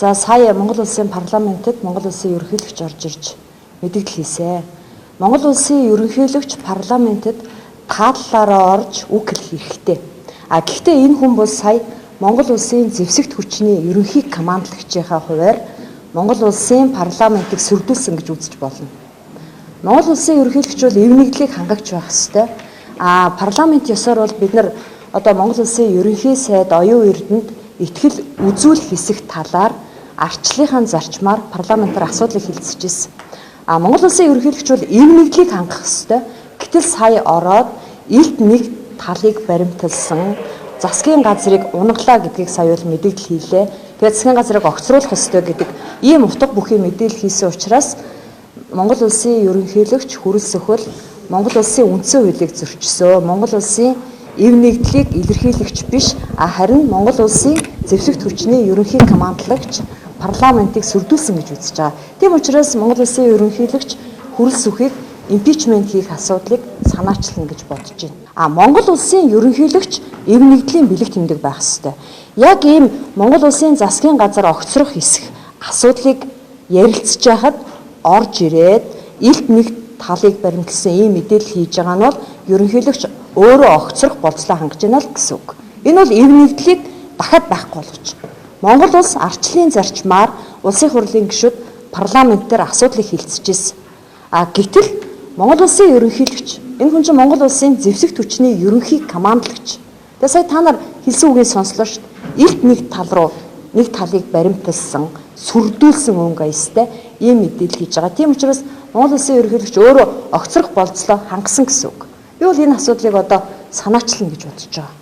За сая Монгол улсын парламентэд Монгол улсын ерөнхийлөгч орж ирж мэдээлэл хийсэн. Монгол улсын ерөнхийлөгч парламентэд тааллаараа орж үг хэлэх хэрэгтэй. Гэхдээ энэ хүн бол сая Монгол улсын зэвсэгт хүчний ерөнхий командлагчийнхаа хувьар Монгол улсын парламентыг сүрдүүлсэн гэж үзэж болно. Монгол улсын ерөнхийлөгч бол эв нэгдлийг хангагч байх ёстой. Парламент ёсоор бол бид нар одоо Монгол улсын ерөнхий сайд оюун эрдэнэд итгэл үзүүлэх хэсэг талаар арчлалынхаа зарчмаар парламентаар асуудлыг хилцэж ирсэн. Монгол улсын ерөнхийлөгч бол эв нэгдлийг хангах ёстой. Гэтэл сая ороод илт нэг талыг баримталсан засгийн газрыг унгалаа гэдгийг сая бол мэдээлэл хийлээ. Тэгээд засгийн газрыг огцруулах ёстой гэдэг ийм утга бүхий мэдээлэл хийсэн учраас Монгол улсын ерөнхийлөгч хүрэлцэхүүл Монгол улсын үндсэн хуулийг зөрчсөн. Монгол улсын эв нэгдлийг илэрхийлэгч биш, харин Монгол улсын зэвсэгт хүчний ерөнхий командлагч парламентыг сүрдүүлсэн гэж үзэж байгаа. Тийм учраас Монгол улсын ерөнхийлөгч хүрэлцэхийг импичмент хийх асуудлыг санаачлана гэж бодож байна. Монгол улсын ерөнхийлөгч эв нэгдлийн бэлэг тэмдэг байх ёстой. Яг ийм Монгол улсын засгийн газар огцрох хэсэг асуудлыг ярилцж байхад орж ирээд илт нэг талыг баримтлсан ийм мэдээлэл хийж байгаа нь бол ерөнхийлөгч өөрөө огцрох болцлоо хангаж байна л гэсэн үг. Энэ бол эв нэгдлийг дахиад байхгүй болгож байна. Монгол улс арчлалын зарчмаар улсын хурлын гишүүд парламент дээр асуудлыг хилцэж ирсэн. Гэтэл Монгол улсын ерөнхийлөгч энэ хүн чинь Монгол улсын зэвсэгт хүчний ерөнхий командлагч. Тэгээ сая та нар хэлсэн үгийг сонслоо шүү дээ. Илт нэг тал руу нэг талыг баримталсан, сүрдүүлсэн өнгө аястай ийм мэдээлэл хийж байгаа. Тийм учраас Монгол улсын ерөнхийлөгч өөрөө огцрох болцлоо хангасан гэсэн үг. Би бол энэ асуудлыг одоо санаачлана гэж бодож байгаа.